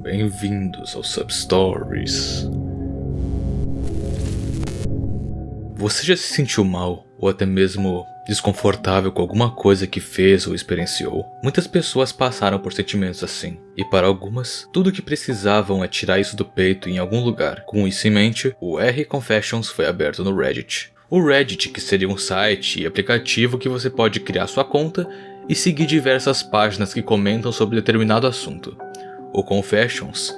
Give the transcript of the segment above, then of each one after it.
Bem-vindos ao Substories. Você já se sentiu mal ou até mesmo desconfortável com alguma coisa que fez ou experienciou? Muitas pessoas passaram por sentimentos assim, e para algumas, tudo o que precisavam é tirar isso do peito em algum lugar. Com isso em mente, o R Confessions foi aberto no Reddit. O Reddit, que seria um site e aplicativo que você pode criar sua conta e seguir diversas páginas que comentam sobre determinado assunto. O Confessions,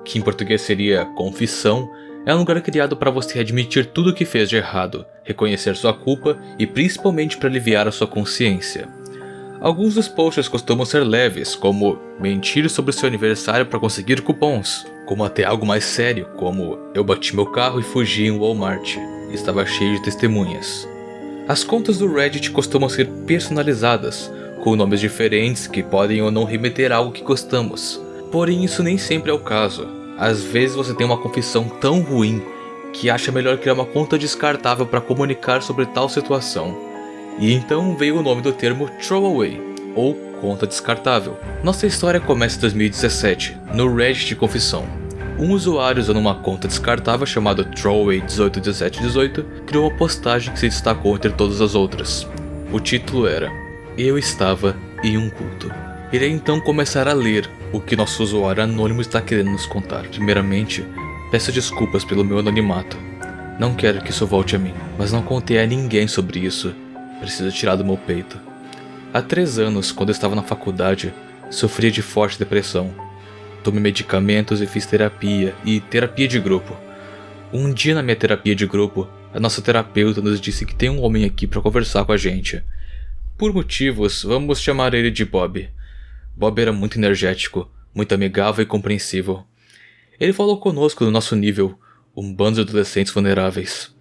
que em português seria confissão, é um lugar criado para você admitir tudo o que fez de errado, reconhecer sua culpa e principalmente para aliviar a sua consciência. Alguns dos posts costumam ser leves, como mentir sobre seu aniversário para conseguir cupons, como até algo mais sério, como eu bati meu carro e fugi em Walmart, e estava cheio de testemunhas. As contas do Reddit costumam ser personalizadas, com nomes diferentes que podem ou não remeter a algo que gostamos. Porém, isso nem sempre é o caso. Às vezes você tem uma confissão tão ruim que acha melhor criar uma conta descartável para comunicar sobre tal situação. E então veio o nome do termo Throwaway, ou conta descartável. Nossa história começa em 2017, no Reddit de confissão. Um usuário usando uma conta descartável chamada Throwaway181718 criou uma postagem que se destacou entre todas as outras. O título era: Eu estava em um culto. Irei então começar a ler o que nosso usuário anônimo está querendo nos contar. Primeiramente, peço desculpas pelo meu anonimato. Não quero que isso volte a mim, mas não contei a ninguém sobre isso. Preciso tirar do meu peito. Há 3 anos, quando eu estava na faculdade, sofria de forte depressão. Tomei medicamentos e fiz terapia de grupo. Um dia na minha terapia de grupo, a nossa terapeuta nos disse que tem um homem aqui para conversar com a gente. Por motivos, vamos chamar ele de Bob. Bob era muito energético, muito amigável e compreensível. Ele falou conosco no nosso nível, um bando de adolescentes vulneráveis.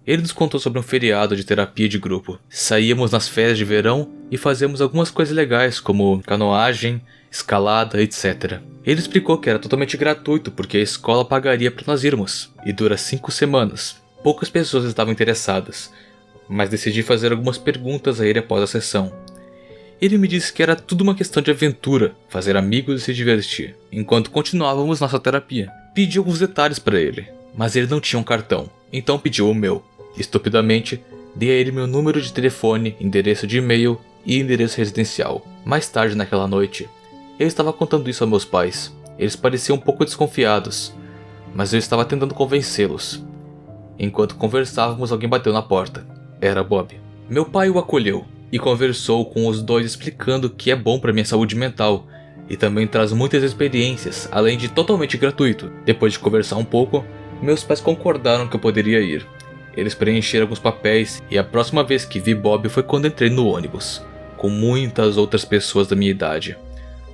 Ele nos contou sobre um feriado de terapia de grupo. Saíamos nas férias de verão e fazíamos algumas coisas legais, como canoagem, escalada, etc. Ele explicou que era totalmente gratuito porque a escola pagaria para nós irmos, e dura 5 semanas. Poucas pessoas estavam interessadas, mas decidi fazer algumas perguntas a ele após a sessão. Ele me disse que era tudo uma questão de aventura, fazer amigos e se divertir, enquanto continuávamos nossa terapia. Pedi alguns detalhes para ele, mas ele não tinha um cartão, então pediu o meu. Estupidamente, dei a ele meu número de telefone, endereço de e-mail e endereço residencial. Mais tarde naquela noite, eu estava contando isso a meus pais. Eles pareciam um pouco desconfiados, mas eu estava tentando convencê-los. Enquanto conversávamos, alguém bateu na porta. Era Bob. Meu pai o acolheu e conversou com os dois explicando que é bom para minha saúde mental e também traz muitas experiências, além de totalmente gratuito. Depois de conversar um pouco, meus pais concordaram que eu poderia ir. Eles preencheram alguns papéis e a próxima vez que vi Bob foi quando entrei no ônibus, com muitas outras pessoas da minha idade.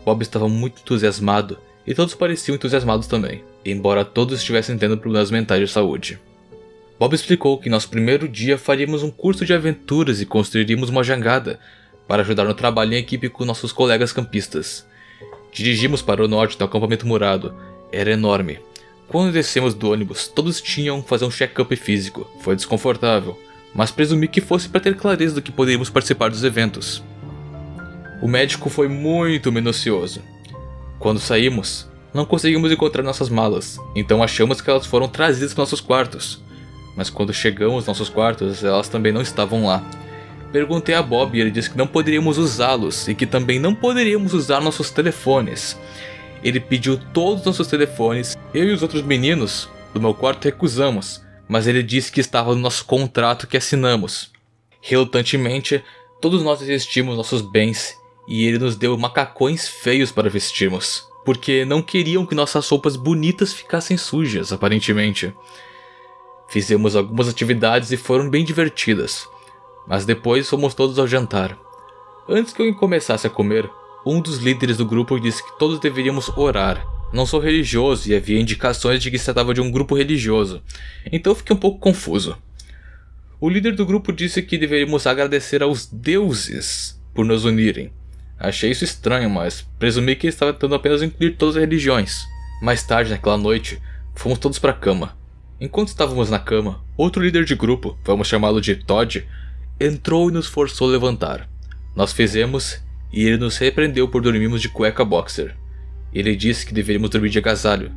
Bob estava muito entusiasmado e todos pareciam entusiasmados também, embora todos estivessem tendo problemas mentais de saúde. Bob explicou que nosso primeiro dia faríamos um curso de aventuras e construiríamos uma jangada para ajudar no trabalho em equipe com nossos colegas campistas. Dirigimos para o norte do acampamento murado. Era enorme. Quando descemos do ônibus, todos tinham que fazer um check-up físico. Foi desconfortável, mas presumi que fosse para ter clareza do que poderíamos participar dos eventos. O médico foi muito minucioso. Quando saímos, não conseguimos encontrar nossas malas, então achamos que elas foram trazidas para nossos quartos. Mas quando chegamos aos nossos quartos, elas também não estavam lá. Perguntei a Bob e ele disse que não poderíamos usá-los e que também não poderíamos usar nossos telefones. Ele pediu todos os nossos telefones, eu e os outros meninos do meu quarto recusamos, mas ele disse que estava no nosso contrato que assinamos. Relutantemente, todos nós desistimos nossos bens e ele nos deu macacões feios para vestirmos, porque não queriam que nossas roupas bonitas ficassem sujas, aparentemente. Fizemos algumas atividades e foram bem divertidas, mas depois fomos todos ao jantar. Antes que eu começasse a comer, um dos líderes do grupo disse que todos deveríamos orar. Não sou religioso e havia indicações de que se tratava de um grupo religioso, então fiquei um pouco confuso. O líder do grupo disse que deveríamos agradecer aos deuses por nos unirem. Achei isso estranho, mas presumi que ele estava tentando apenas incluir todas as religiões. Mais tarde naquela noite, fomos todos para a cama. Enquanto estávamos na cama, outro líder de grupo, vamos chamá-lo de Todd, entrou e nos forçou a levantar. Nós fizemos e ele nos repreendeu por dormirmos de cueca boxer. Ele disse que deveríamos dormir de agasalho.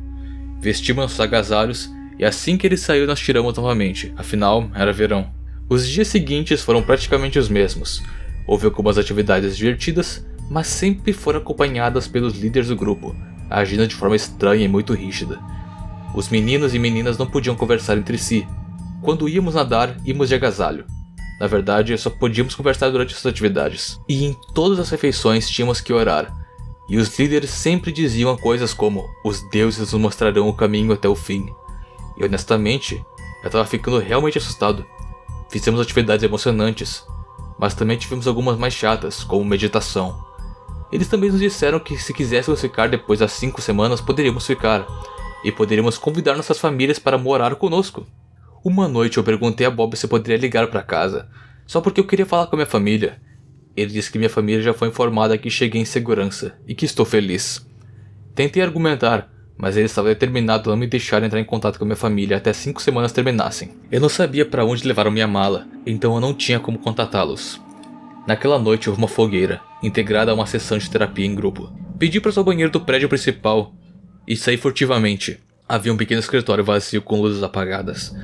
Vestimos nossos agasalhos e assim que ele saiu nós tiramos novamente, afinal era verão. Os dias seguintes foram praticamente os mesmos. Houve algumas atividades divertidas, mas sempre foram acompanhadas pelos líderes do grupo, agindo de forma estranha e muito rígida. Os meninos e meninas não podiam conversar entre si. Quando íamos nadar, íamos de agasalho. Na verdade, só podíamos conversar durante essas atividades. E em todas as refeições tínhamos que orar. E os líderes sempre diziam coisas como: os deuses nos mostrarão o caminho até o fim. E honestamente, eu estava ficando realmente assustado. Fizemos atividades emocionantes, mas também tivemos algumas mais chatas, como meditação. Eles também nos disseram que se quiséssemos ficar depois das 5 semanas, poderíamos ficar. E poderíamos convidar nossas famílias para morar conosco. Uma noite eu perguntei a Bob se eu poderia ligar para casa, só porque eu queria falar com a minha família. Ele disse que minha família já foi informada que cheguei em segurança e que estou feliz. Tentei argumentar, mas ele estava determinado a não me deixar entrar em contato com a minha família até 5 semanas terminassem. Eu não sabia para onde levar a minha mala, então eu não tinha como contatá-los. Naquela noite houve uma fogueira, integrada a uma sessão de terapia em grupo. Pedi para ir ao banheiro do prédio principal e saí furtivamente. Havia um pequeno escritório vazio com luzes apagadas.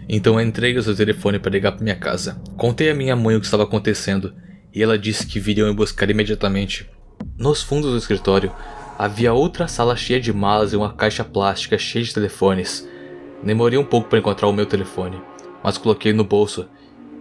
Então entrei o seu telefone para ligar para minha casa. Contei a minha mãe o que estava acontecendo e ela disse que viriam me buscar imediatamente. Nos fundos do escritório havia outra sala cheia de malas e uma caixa plástica cheia de telefones. Demorei um pouco para encontrar o meu telefone, mas coloquei no bolso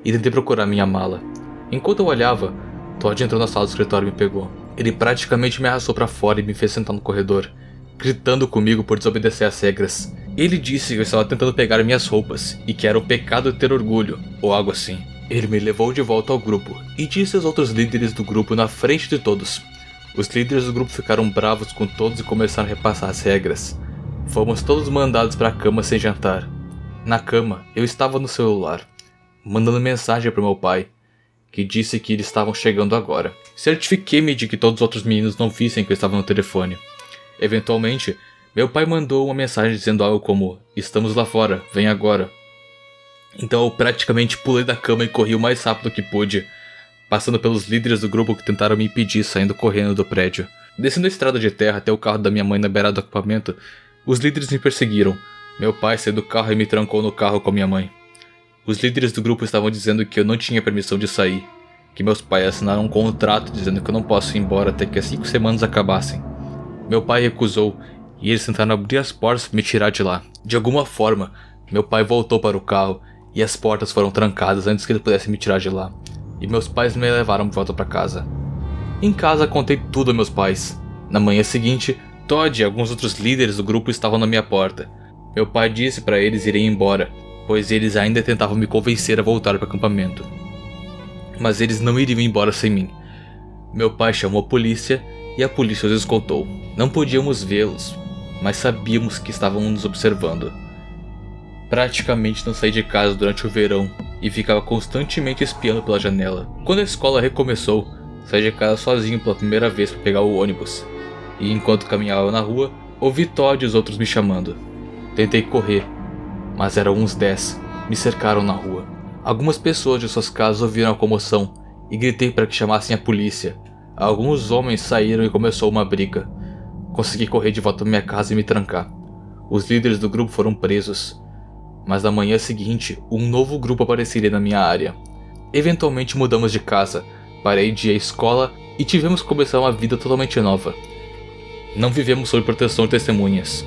e tentei procurar minha mala. Enquanto eu olhava, Todd entrou na sala do escritório e me pegou. Ele praticamente me arrastou para fora e me fez sentar no corredor, gritando comigo por desobedecer às regras. Ele disse que eu estava tentando pegar minhas roupas e que era um pecado ter orgulho, ou algo assim. Ele me levou de volta ao grupo e disse aos outros líderes do grupo na frente de todos. Os líderes do grupo ficaram bravos com todos e começaram a repassar as regras. Fomos todos mandados para a cama sem jantar. Na cama, eu estava no celular, mandando mensagem para meu pai, que disse que eles estavam chegando agora. Certifiquei-me de que todos os outros meninos não vissem que eu estava no telefone. Eventualmente, meu pai mandou uma mensagem dizendo algo como: estamos lá fora, vem agora. Então eu praticamente pulei da cama e corri o mais rápido que pude, passando pelos líderes do grupo que tentaram me impedir saindo correndo do prédio. Descendo a estrada de terra até o carro da minha mãe na beirada do acampamento, os líderes me perseguiram. Meu pai saiu do carro e me trancou no carro com minha mãe. Os líderes do grupo estavam dizendo que eu não tinha permissão de sair, que meus pais assinaram um contrato dizendo que eu não posso ir embora até que as 5 semanas acabassem. Meu pai recusou e eles tentaram abrir as portas para me tirar de lá. De alguma forma, meu pai voltou para o carro e as portas foram trancadas antes que ele pudesse me tirar de lá. E meus pais me levaram de volta para casa. Em casa contei tudo a meus pais. Na manhã seguinte, Todd e alguns outros líderes do grupo estavam na minha porta. Meu pai disse para eles irem embora, pois eles ainda tentavam me convencer a voltar para o acampamento. Mas eles não iriam embora sem mim. Meu pai chamou a polícia e a polícia os escoltou. Não podíamos vê-los, mas sabíamos que estavam nos observando. Praticamente não saí de casa durante o verão e ficava constantemente espiando pela janela. Quando a escola recomeçou, saí de casa sozinho pela primeira vez para pegar o ônibus. E enquanto caminhava na rua, ouvi Todd e os outros me chamando. Tentei correr, mas eram uns 10. Me cercaram na rua. Algumas pessoas de suas casas ouviram a comoção e gritei para que chamassem a polícia. Alguns homens saíram e começou uma briga. Consegui correr de volta à minha casa e me trancar. Os líderes do grupo foram presos. Mas na manhã seguinte, um novo grupo apareceria na minha área. Eventualmente mudamos de casa, parei de ir à escola e tivemos que começar uma vida totalmente nova. Não vivemos sob proteção de testemunhas,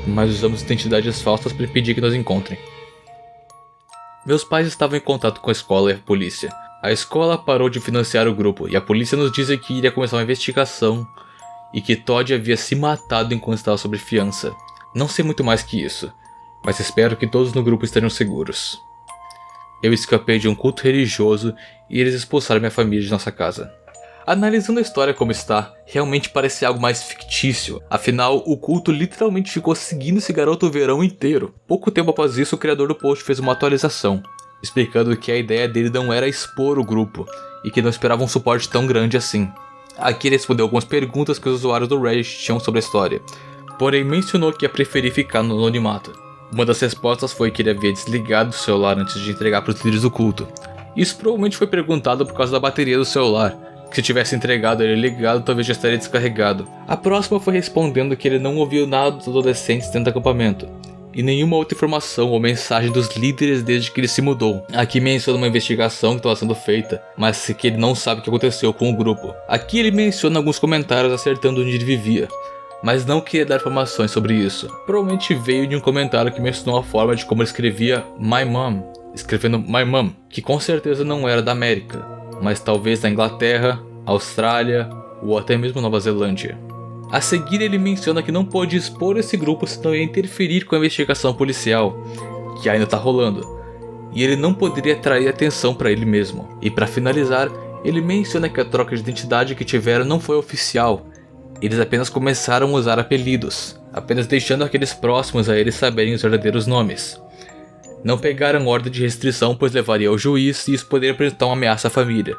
mas usamos identidades falsas para impedir que nos encontrem. Meus pais estavam em contato com a escola e a polícia. A escola parou de financiar o grupo e a polícia nos disse que iria começar uma investigação e que Todd havia se matado enquanto estava sob fiança. Não sei muito mais que isso, mas espero que todos no grupo estejam seguros. Eu escapei de um culto religioso e eles expulsaram minha família de nossa casa. Analisando a história como está, realmente parece algo mais fictício. Afinal, o culto literalmente ficou seguindo esse garoto o verão inteiro. Pouco tempo após isso, o criador do post fez uma atualização, explicando que a ideia dele não era expor o grupo e que não esperava um suporte tão grande assim. Aqui ele respondeu algumas perguntas que os usuários do Reddit tinham sobre a história, porém mencionou que ia preferir ficar no anonimato. Uma das respostas foi que ele havia desligado o celular antes de entregar para os líderes do culto. Isso provavelmente foi perguntado por causa da bateria do celular, que se tivesse entregado ele ligado, talvez já estaria descarregado. A próxima foi respondendo que ele não ouviu nada dos adolescentes dentro do acampamento, e nenhuma outra informação ou mensagem dos líderes desde que ele se mudou. Aqui menciona uma investigação que estava sendo feita, mas que ele não sabe o que aconteceu com o grupo. Aqui ele menciona alguns comentários acertando onde ele vivia, mas não queria dar informações sobre isso. Provavelmente veio de um comentário que mencionou a forma de como ele escrevia My Mom, escrevendo My Mom, que com certeza não era da América, mas talvez da Inglaterra, Austrália ou até mesmo Nova Zelândia. A seguir ele menciona que não pode expor esse grupo senão ia interferir com a investigação policial, que ainda está rolando, e ele não poderia atrair atenção para ele mesmo. E para finalizar, ele menciona que a troca de identidade que tiveram não foi oficial, eles apenas começaram a usar apelidos, apenas deixando aqueles próximos a eles saberem os verdadeiros nomes. Não pegaram ordem de restrição pois levaria ao juiz e isso poderia apresentar uma ameaça à família,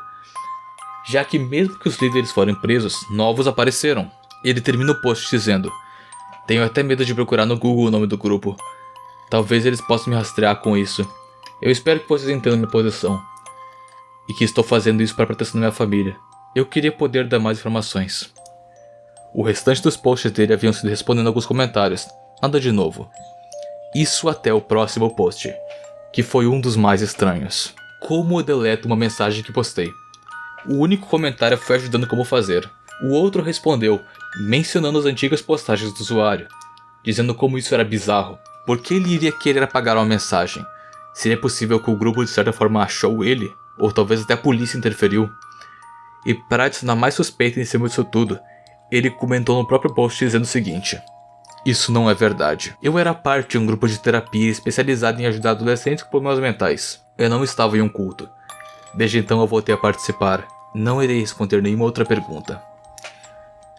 já que mesmo que os líderes forem presos, novos apareceram. Ele termina o post dizendo: tenho até medo de procurar no Google o nome do grupo. Talvez eles possam me rastrear com isso. Eu espero que vocês entendam minha posição. E que estou fazendo isso para proteção da minha família. Eu queria poder dar mais informações. O restante dos posts dele haviam sido respondendo alguns comentários. Nada de novo. Isso até o próximo post, que foi um dos mais estranhos. Como eu deleto uma mensagem que postei? O único comentário foi ajudando como fazer. O outro respondeu, mencionando as antigas postagens do usuário, dizendo como isso era bizarro. Por que ele iria querer apagar uma mensagem? Seria possível que o grupo de certa forma achou ele? Ou talvez até a polícia interferiu? E para adicionar mais suspeita em cima disso tudo, ele comentou no próprio post dizendo o seguinte: isso não é verdade. Eu era parte de um grupo de terapia especializado em ajudar adolescentes com problemas mentais. Eu não estava em um culto. Desde então eu voltei a participar. Não irei responder nenhuma outra pergunta.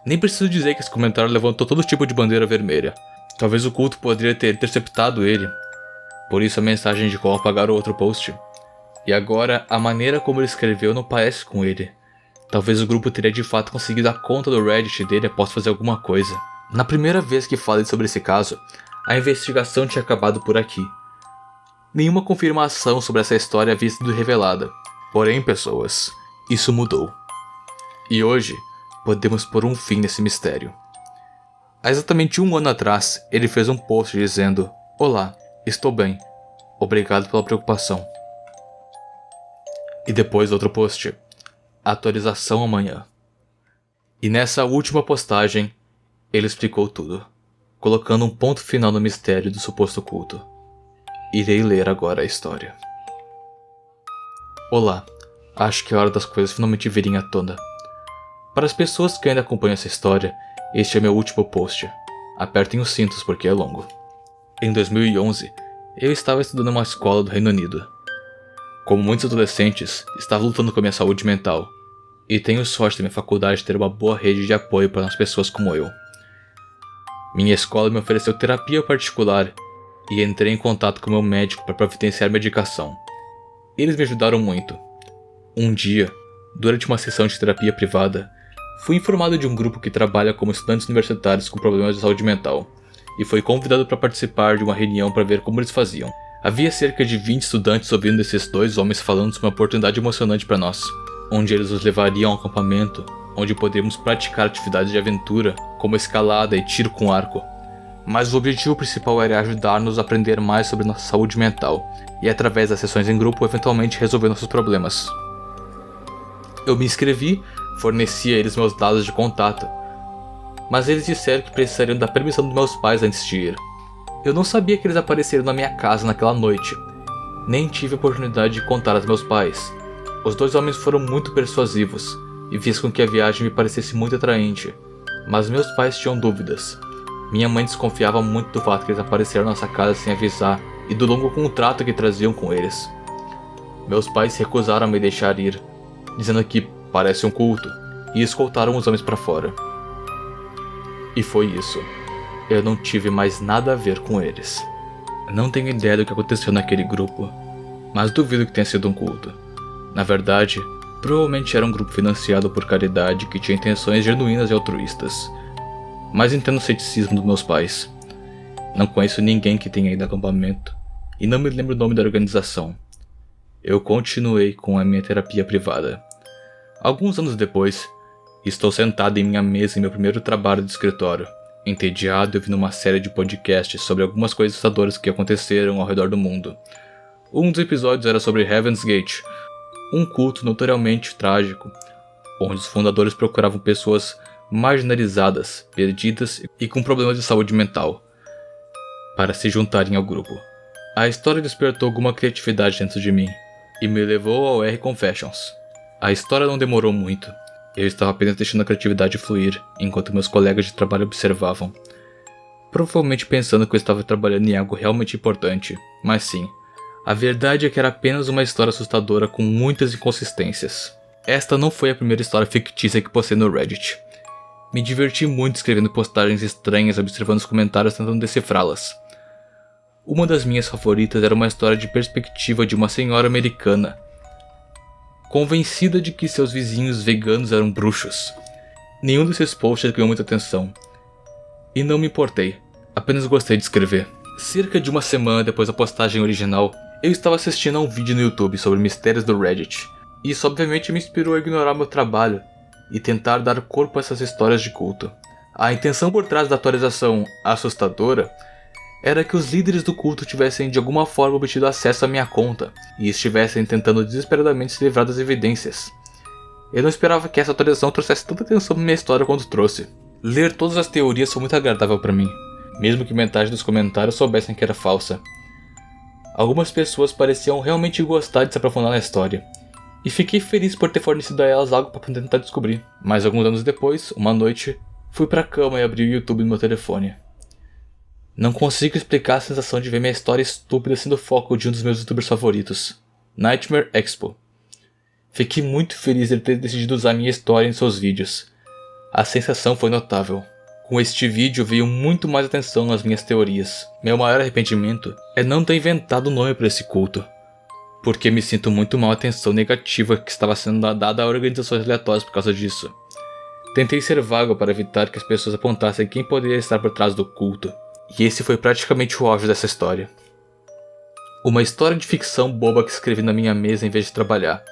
Nem preciso dizer que esse comentário levantou todo tipo de bandeira vermelha. Talvez o culto poderia ter interceptado ele. Por isso a mensagem de como apagar o outro post. E agora, a maneira como ele escreveu não parece com ele. Talvez o grupo teria de fato conseguido a conta do Reddit dele após fazer alguma coisa. Na primeira vez que falei sobre esse caso, a investigação tinha acabado por aqui. Nenhuma confirmação sobre essa história havia sido revelada. Porém, pessoas, isso mudou. E hoje, podemos pôr um fim nesse mistério. Há exatamente um ano atrás, ele fez um post dizendo: olá, estou bem. Obrigado pela preocupação. E depois outro post: atualização amanhã. E nessa última postagem, ele explicou tudo, colocando um ponto final no mistério do suposto culto. Irei ler agora a história. Olá, acho que é hora das coisas finalmente virem à tona. Para as pessoas que ainda acompanham essa história, este é meu último post. Apertem os cintos porque é longo. Em 2011, eu estava estudando em uma escola do Reino Unido. Como muitos adolescentes, estava lutando com a minha saúde mental. E tenho sorte da minha faculdade ter uma boa rede de apoio para as pessoas como eu. Minha escola me ofereceu terapia particular e entrei em contato com meu médico para providenciar medicação. Eles me ajudaram muito. Um dia, durante uma sessão de terapia privada, fui informado de um grupo que trabalha como estudantes universitários com problemas de saúde mental e fui convidado para participar de uma reunião para ver como eles faziam. Havia cerca de 20 estudantes ouvindo esses dois homens falando sobre uma oportunidade emocionante para nós, onde eles nos levariam a um acampamento onde poderíamos praticar atividades de aventura como escalada e tiro com arco. Mas o objetivo principal era ajudar-nos a aprender mais sobre nossa saúde mental e através das sessões em grupo eventualmente resolver nossos problemas. Eu me inscrevi, forneci a eles meus dados de contato, mas eles disseram que precisariam da permissão dos meus pais antes de ir. Eu não sabia que eles apareceram na minha casa naquela noite, nem tive a oportunidade de contar aos meus pais. Os dois homens foram muito persuasivos e fiz com que a viagem me parecesse muito atraente, mas meus pais tinham dúvidas. Minha mãe desconfiava muito do fato que eles apareceram na nossa casa sem avisar e do longo contrato que traziam com eles. Meus pais se recusaram a me deixar ir, dizendo que parece um culto, e escoltaram os homens para fora. E foi isso. Eu não tive mais nada a ver com eles. Não tenho ideia do que aconteceu naquele grupo, mas duvido que tenha sido um culto. Na verdade, provavelmente era um grupo financiado por caridade que tinha intenções genuínas e altruístas. Mas entendo o ceticismo dos meus pais. Não conheço ninguém que tenha ido ao acampamento e não me lembro o nome da organização. Eu continuei com a minha terapia privada. Alguns anos depois, estou sentado em minha mesa em meu primeiro trabalho de escritório, entediado e ouvindo uma série de podcasts sobre algumas coisas assustadoras que aconteceram ao redor do mundo. Um dos episódios era sobre Heaven's Gate, um culto notoriamente trágico, onde os fundadores procuravam pessoas marginalizadas, perdidas e com problemas de saúde mental, para se juntarem ao grupo. A história despertou alguma criatividade dentro de mim, e me levou ao R Confessions. A história não demorou muito. Eu estava apenas deixando a criatividade fluir, enquanto meus colegas de trabalho observavam. Provavelmente pensando que eu estava trabalhando em algo realmente importante, mas sim, a verdade é que era apenas uma história assustadora com muitas inconsistências. Esta não foi a primeira história fictícia que postei no Reddit. Me diverti muito escrevendo postagens estranhas, observando os comentários tentando decifrá-las. Uma das minhas favoritas era uma história de perspectiva de uma senhora americana, convencida de que seus vizinhos veganos eram bruxos. Nenhum desses posts ganhou muita atenção, e não me importei, apenas gostei de escrever. Cerca de uma semana depois da postagem original, eu estava assistindo a um vídeo no YouTube sobre mistérios do Reddit. Isso obviamente me inspirou a ignorar meu trabalho e tentar dar corpo a essas histórias de culto. A intenção por trás da atualização assustadora era que os líderes do culto tivessem de alguma forma obtido acesso à minha conta e estivessem tentando desesperadamente se livrar das evidências. Eu não esperava que essa atualização trouxesse tanta atenção para minha história quanto trouxe. Ler todas as teorias foi muito agradável para mim, mesmo que metade dos comentários soubessem que era falsa. Algumas pessoas pareciam realmente gostar de se aprofundar na história, e fiquei feliz por ter fornecido a elas algo para tentar descobrir. Mas alguns anos depois, uma noite, fui pra cama e abri o YouTube no meu telefone. Não consigo explicar a sensação de ver minha história estúpida sendo foco de um dos meus youtubers favoritos, Nightmare Expo. Fiquei muito feliz de ter decidido usar minha história em seus vídeos. A sensação foi notável. Com este vídeo veio muito mais atenção nas minhas teorias. Meu maior arrependimento é não ter inventado um nome para esse culto, porque me sinto muito mal a atenção negativa que estava sendo dada a organizações aleatórias por causa disso. Tentei ser vago para evitar que as pessoas apontassem quem poderia estar por trás do culto. E esse foi praticamente o auge dessa história. Uma história de ficção boba que escrevi na minha mesa em vez de trabalhar.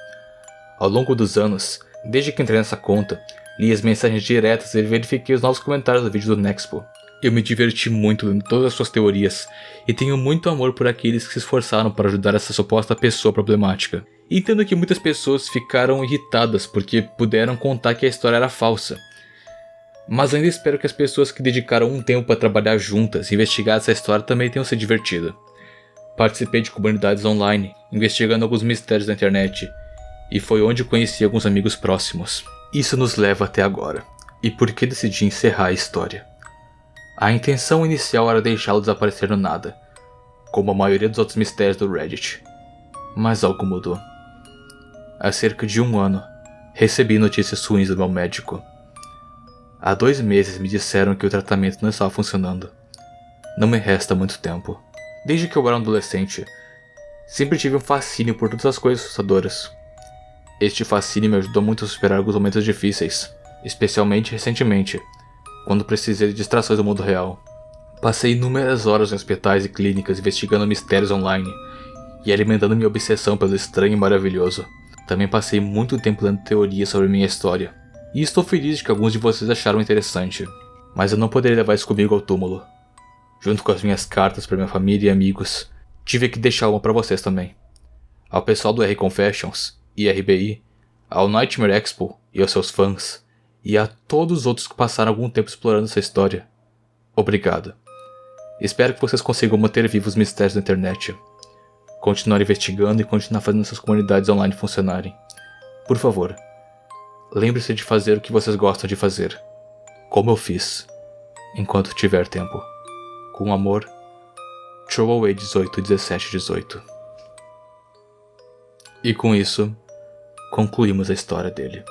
Ao longo dos anos, desde que entrei nessa conta, li as mensagens diretas e verifiquei os novos comentários do vídeo do Nexpo. Eu me diverti muito lendo todas as suas teorias, e tenho muito amor por aqueles que se esforçaram para ajudar essa suposta pessoa problemática. Entendo que muitas pessoas ficaram irritadas porque puderam contar que a história era falsa. Mas ainda espero que as pessoas que dedicaram um tempo para trabalhar juntas e investigar essa história também tenham se divertido. Participei de comunidades online, investigando alguns mistérios da internet, e foi onde conheci alguns amigos próximos. Isso nos leva até agora, e por que decidi encerrar a história? A intenção inicial era deixá-lo desaparecer no nada, como a maioria dos outros mistérios do Reddit. Mas algo mudou. Há cerca de 1 ano, recebi notícias ruins do meu médico. Há 2 meses me disseram que o tratamento não estava funcionando. Não me resta muito tempo. Desde que eu era um adolescente, sempre tive um fascínio por todas as coisas assustadoras. Este fascínio me ajudou muito a superar alguns momentos difíceis, especialmente recentemente, quando precisei de distrações do mundo real. Passei inúmeras horas em hospitais e clínicas investigando mistérios online e alimentando minha obsessão pelo estranho e maravilhoso. Também passei muito tempo lendo teorias sobre minha história. E estou feliz de que alguns de vocês acharam interessante, mas eu não poderia levar isso comigo ao túmulo. Junto com as minhas cartas para minha família e amigos, tive que deixar uma para vocês também. Ao pessoal do R Confessions e RBI, ao Nightmare Expo e aos seus fãs, e a todos os outros que passaram algum tempo explorando essa história. Obrigado. Espero que vocês consigam manter vivos os mistérios da internet, continuar investigando e continuar fazendo essas comunidades online funcionarem. Por favor, lembre-se de fazer o que vocês gostam de fazer, como eu fiz, enquanto tiver tempo. Com amor, Throwaway 181718. E com isso, concluímos a história dele.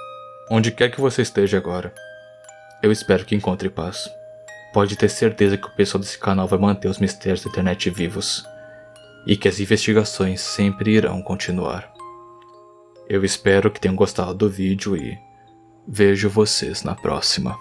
Onde quer que você esteja agora, eu espero que encontre paz. Pode ter certeza que o pessoal desse canal vai manter os mistérios da internet vivos, e que as investigações sempre irão continuar. Eu espero que tenham gostado do vídeo e vejo vocês na próxima.